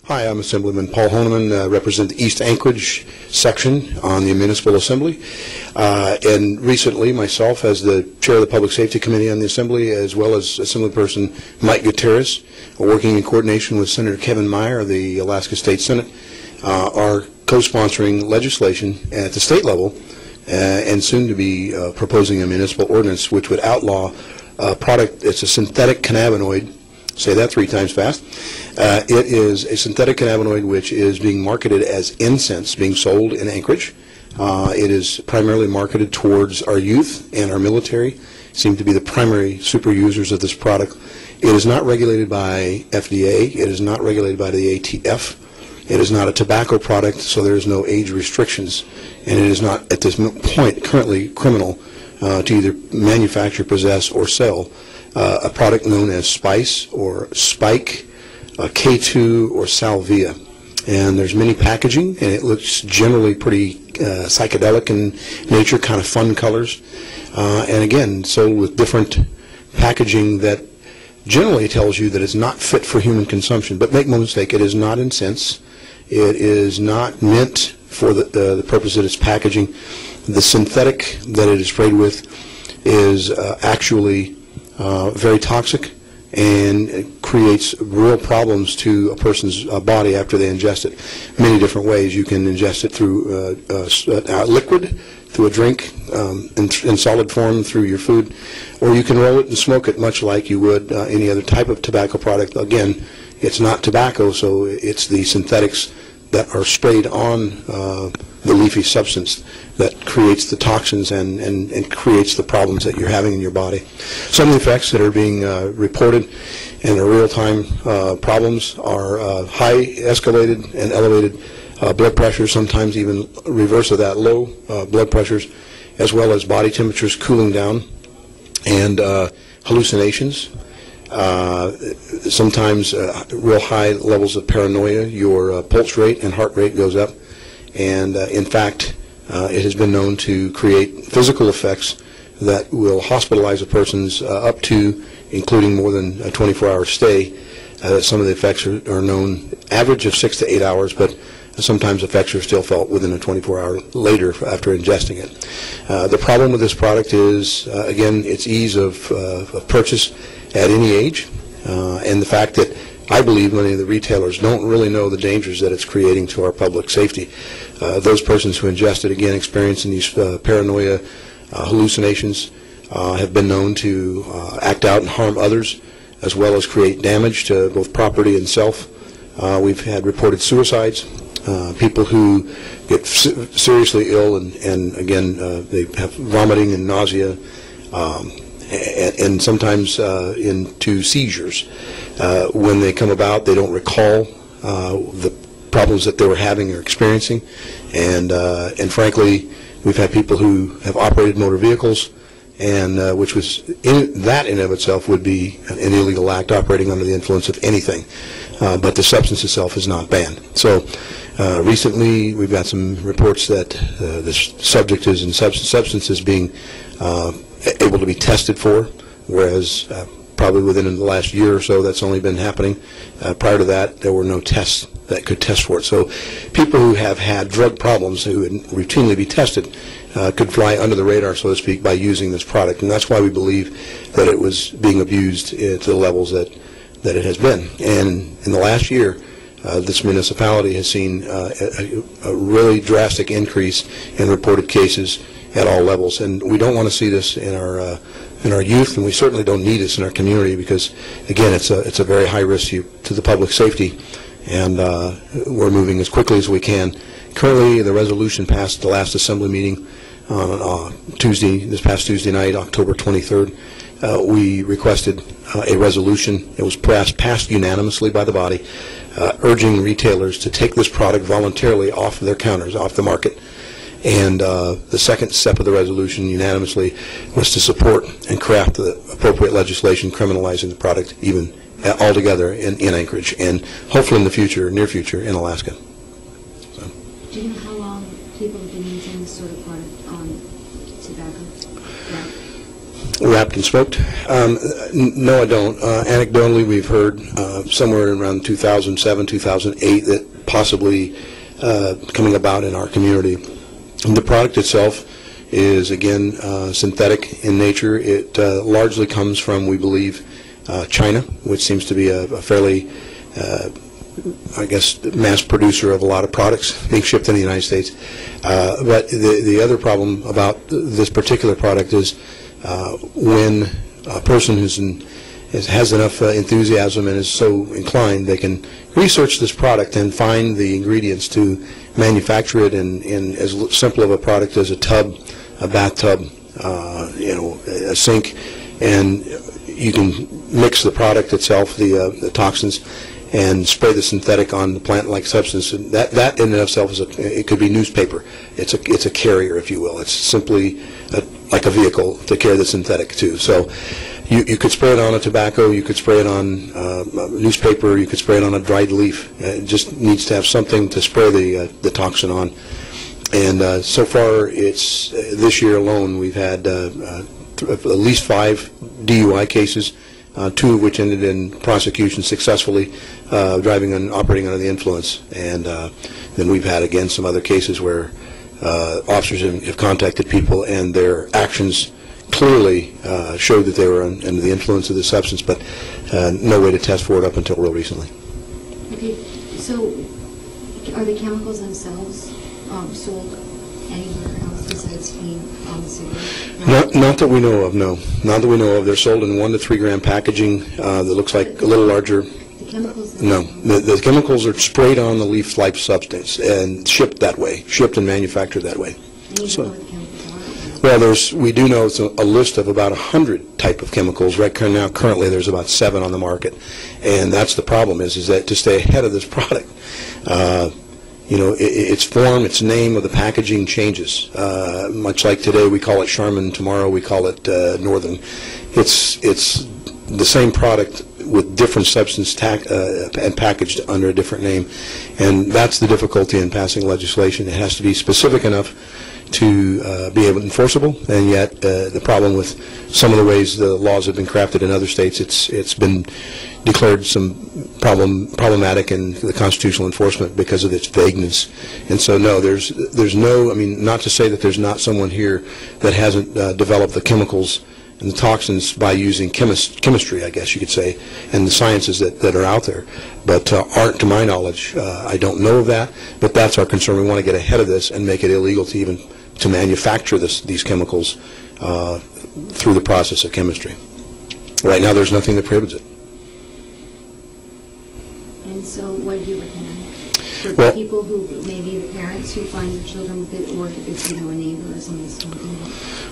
Hi, I'm Assemblyman Paul Honeman, represent the East Anchorage section on the Municipal Assembly. And recently, myself, as the chair of the Public Safety Committee on the Assembly, as well as Assemblyperson Mike Gutierrez, working in coordination with Senator Kevin Meyer of the Alaska State Senate, are co-sponsoring legislation at the state level and soon to be proposing a municipal ordinance which would outlaw a product. It's a synthetic cannabinoid. Say that 3 times fast. It is a synthetic cannabinoid which is being marketed as incense, being sold in Anchorage. It is primarily marketed towards our youth and our military, seem to be the primary super users of this product. It is not regulated by FDA. It is not regulated by the ATF. It is not a tobacco product, so there is no age restrictions, and it is not at this point currently criminal to either manufacture, possess, or sell a product known as spice or spike, K2 or salvia. And there's many packaging, and it looks generally pretty psychedelic in nature, kind of fun colors. And again, sold with different packaging that generally tells you that it's not fit for human consumption. But make no mistake, it is not incense. It is not meant for the purpose of its packaging. The synthetic that it is sprayed with is actually very toxic, and it creates real problems to a person's body after they ingest it. Many different ways. You can ingest it through liquid, through a drink, in solid form through your food, or you can roll it and smoke it much like you would any other type of tobacco product. Again, it's not tobacco, so it's the synthetics that are sprayed on the leafy substance that creates the toxins and creates the problems that you're having in your body. Some of the effects that are being reported and the real-time problems are high escalated and elevated blood pressure, sometimes even reverse of that, low blood pressures, as well as body temperatures cooling down, and hallucinations. Sometimes real high levels of paranoia. Your pulse rate and heart rate goes up, and in fact it has been known to create physical effects that will hospitalize a person's up to, including more than a 24-hour stay. Some of the effects are known average of 6 to 8 hours, but sometimes effects are still felt within a 24-hour later after ingesting it. The problem with this product is, again, its ease of purchase at any age, and the fact that I believe many of the retailers don't really know the dangers that it's creating to our public safety. Those persons who ingest it, again, experiencing these paranoia, hallucinations, have been known to act out and harm others, as well as create damage to both property and self. We've had reported suicides, people who get seriously ill, and again, they have vomiting and nausea, and sometimes into seizures. When they come about, they don't recall the problems that they were having or experiencing, and frankly, we've had people who have operated motor vehicles, and which was that in of itself would be an illegal act, operating under the influence of anything, but the substance itself is not banned. So recently, we've got some reports that this subject is in substances being able to be tested for, whereas probably within the last year or so that's only been happening. Prior to that, there were no tests that could test for it. So people who have had drug problems who would routinely be tested could fly under the radar, so to speak, by using this product, and that's why we believe that it was being abused to the levels that it has been. And in the last year, this municipality has seen a really drastic increase in reported cases at all levels, and we don't want to see this in our youth, and we certainly don't need this in our community, because again, it's a very high risk to the public safety, and we're moving as quickly as we can. Currently, the resolution passed the last assembly meeting on this past Tuesday night, October 23rd. We requested a resolution. It was passed unanimously by the body, urging retailers to take this product voluntarily off of their counters, off the market. And the second step of the resolution unanimously was to support and craft the appropriate legislation criminalizing the product even altogether in Anchorage, and hopefully in the future, near future, in Alaska. So. Do you know how long people have been using this sort of product on tobacco? Yeah. Wrapped and smoked? No, I don't. Anecdotally, we've heard somewhere around 2007, 2008 that possibly coming about in our community. And the product itself is, again, synthetic in nature. It largely comes from, we believe, China, which seems to be a fairly, I guess, mass producer of a lot of products being shipped in the United States. But the other problem about this particular product is when a person has enough enthusiasm and is so inclined, they can research this product and find the ingredients to manufacture it in as simple of a product as a tub, a bathtub, a sink, and you can mix the product itself, the toxins, and spray the synthetic on the plant-like substance. And that in and of itself it could be newspaper. It's a carrier, if you will. It's simply like a vehicle to carry the synthetic too. So you could spray it on a tobacco, you could spray it on newspaper, you could spray it on a dried leaf. It just needs to have something to spray the toxin on. And so far, it's this year alone, we've had at least 5 DUI cases, 2 of which ended in prosecution successfully, driving and operating under the influence. And then we've had, again, some other cases where officers have contacted people and their actions clearly showed that they were under the influence of the substance, but no way to test for it up until real recently. Okay, so are the chemicals themselves sold anywhere else besides being on the cigarette? Not that we know of, no. Not that we know of. They're sold in 1 to 3 gram packaging that looks like a little larger. The chemicals? No. The chemicals are sprayed on the leaf-like substance and shipped that way, shipped and manufactured that way. And you don't know what the chemicals are? Well, we do know it's a list of about 100 type of chemicals. Right now, currently, there's about 7 on the market. And that's the problem is that to stay ahead of this product, its form, its name of the packaging changes. Much like today we call it Charmin, tomorrow we call it Northern. It's the same product with different substance and packaged under a different name. And that's the difficulty in passing legislation. It has to be specific enough to be able enforceable, and yet the problem with some of the ways the laws have been crafted in other states, it's been declared some problematic in the constitutional enforcement because of its vagueness. And so no, there's no, I mean, not to say that there's not someone here that hasn't developed the chemicals and the toxins by using chemistry, I guess you could say, and the sciences that are out there, but aren't, to my knowledge. I don't know of that, but that's our concern. We want to get ahead of this and make it illegal to even to manufacture these chemicals through the process of chemistry. Right now, there's nothing that prohibits it. And so, what do you recommend for Well, people who maybe the parents who find their children with it, or if it's a neighbor or something?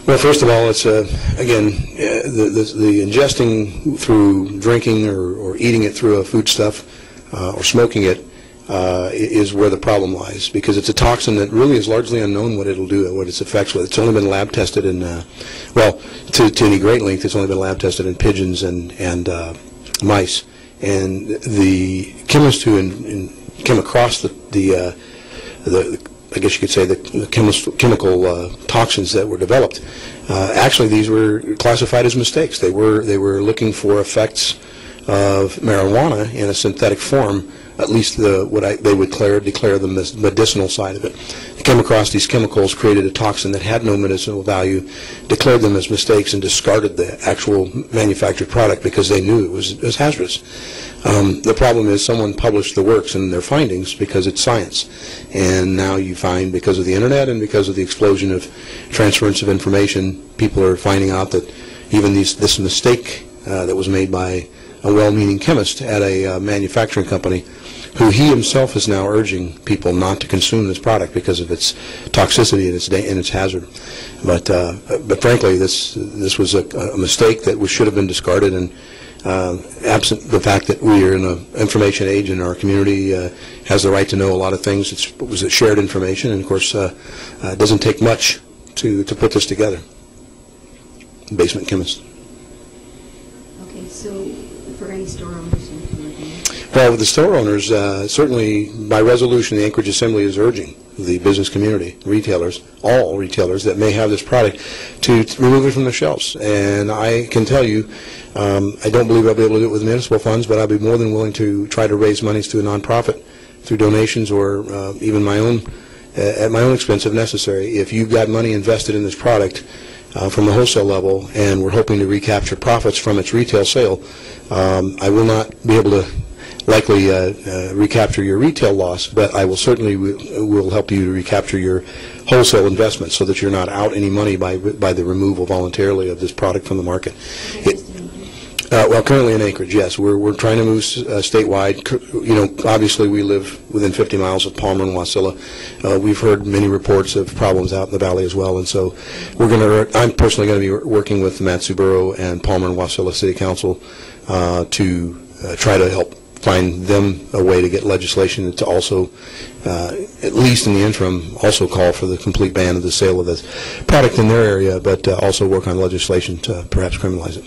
Well, first of all, it's again the ingesting through drinking or eating it through a foodstuff or smoking it is where the problem lies, because it's a toxin that really is largely unknown what it'll do, what its effects with. It's only been lab tested in well, to any great length, it's only been lab tested in pigeons and mice. And the chemist who came across the I guess you could say the chemical toxins that were developed. Actually, these were classified as mistakes. They were looking for effects of marijuana in a synthetic form. At least they would declare the medicinal side of it. They came across these chemicals, created a toxin that had no medicinal value, declared them as mistakes, and discarded the actual manufactured product because they knew it was hazardous. The problem is someone published the works and their findings because it's science. And now you find, because of the internet and because of the explosion of transference of information, people are finding out that even this mistake that was made by a well-meaning chemist at a manufacturing company, who he himself is now urging people not to consume this product because of its toxicity and its hazard. But frankly, this was a mistake that should have been discarded. And absent the fact that we are in an information age and our community has the right to know a lot of things, it was shared information, and of course it doesn't take much to put this together. Basement chemist. Okay, so for any store owners, you can recommend? Well, with the store owners, certainly by resolution, the Anchorage Assembly is urging the business community, retailers, all retailers that may have this product, to remove it from their shelves. And I can tell you, I don't believe I'll be able to do it with municipal funds, but I'll be more than willing to try to raise monies to a nonprofit through donations or even my own, at my own expense if necessary. If you've got money invested in this product from the wholesale level and we're hoping to recapture profits from its retail sale, I will not be able to likely recapture your retail loss, but I will certainly will help you to recapture your wholesale investment so that you're not out any money by the removal voluntarily of this product from the market. Well, currently in Anchorage, yes. We're trying to move statewide. You know, obviously we live within 50 miles of Palmer and Wasilla. We've heard many reports of problems out in the valley as well, and so I'm personally going to be working with the Matsuboro and Palmer and Wasilla City Council to try to help find them a way to get legislation to also, at least in the interim, also call for the complete ban of the sale of this product in their area, but also work on legislation to perhaps criminalize it.